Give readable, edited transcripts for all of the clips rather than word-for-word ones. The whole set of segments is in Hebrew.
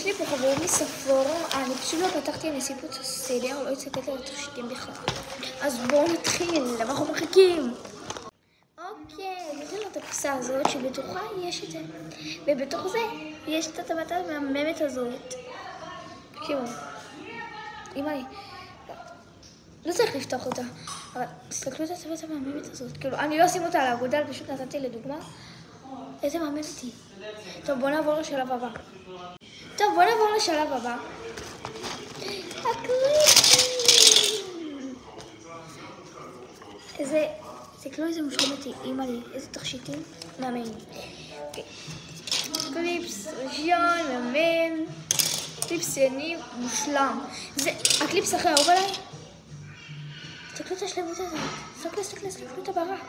יש לי פה חברים מספור, אני פשוט לא פתחתי, אני סיפור את הסדר, לא הצגת לי לתכשיטים בכלל. אז בואו נתחיל, למה אנחנו מחכים? אוקיי, יש לנו את הקופסה הזאת שבתוכה יש את זה, ובתוך זה יש את הטבעת המהממת הזאת. תקשיבו, אמא לי, לא צריך לפתוח אותה, אבל תסתכלו את הטבעת המהממת הזאת, כאילו אני לא אשים אותה על האגודל, פשוט נתתי לדוגמה. איזה מהממת היא. טוב, בואו נעבור לשלב הבא. איזה, תסתכלו איזה מושלמת היא, אמא לי, איזה תכשיטים, מאמן. אוקיי. קליפס ראשון, מאמן. קליפס שני, מושלם. זה הקליפס הכי אהוב עליי. תסתכלו את השלמות הזאת. תסתכלו את הברק.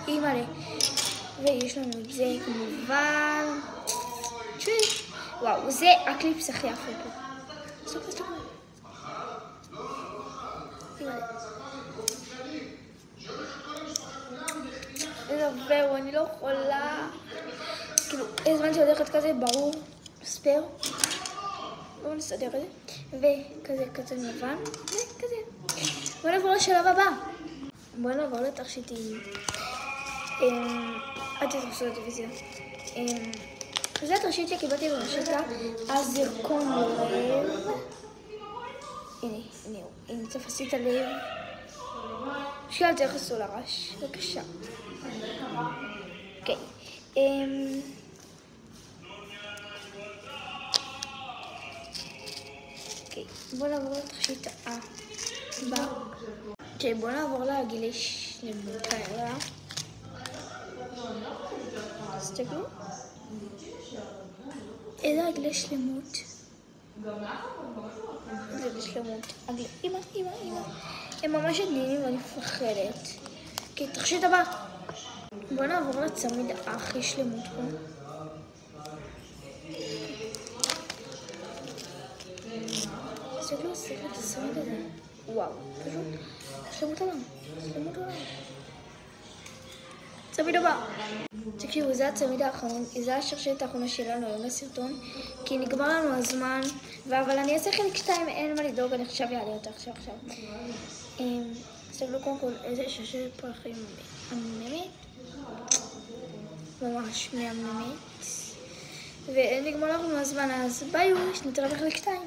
אמא לי. ויש לנו את זה כמובן. וואו, זה הקליפס הכי יפה פה. תסתכלו. זהו, אני לא יכולה. כאילו, הזמנתי עוד אחד כזה ברור, ספר. בואו נסדר את זה. וכזה קצת לבן, וכזה. בואו נעבור לשלב הבא. בואו נעבור לתכשיטים. אל תתרסו לטלוויזיה. זה התכשיט שקיבלתי במשתה, הזרקון לב. הנה, תפסי את הלב. שאל תייחסו לרעש, בבקשה. אוקיי. בואו נעבור לתכשיט הבא. אוקיי, בואו נעבור לגילי שלמות האלה. תסתכלו. איזה רגלי שלמות. רגלי שלמות. אמא. הם ממש עדינים ואני מפחדת. אוקיי, תכשיט הבא. בואו נעבור לצמיד הכי שלמות פה. תסתכלו את הצמיד הזה. וואו, פשוט שלמות עולם. צמיד הבא. תקשיבו, זה הצמיד האחרון, זה השרשרת האחרונה שלנו היום לסרטון, כי נגמר לנו הזמן, אבל אני אעשה חלק 2, אין מה לדאוג, אני עכשיו אעלה אותה עכשיו. תסתכלו קודם כל איזה שרשרת פרחים מהממת, ממש מהממת, ונגמר לנו הזמן, אז ביי, נתראה בחלק 2.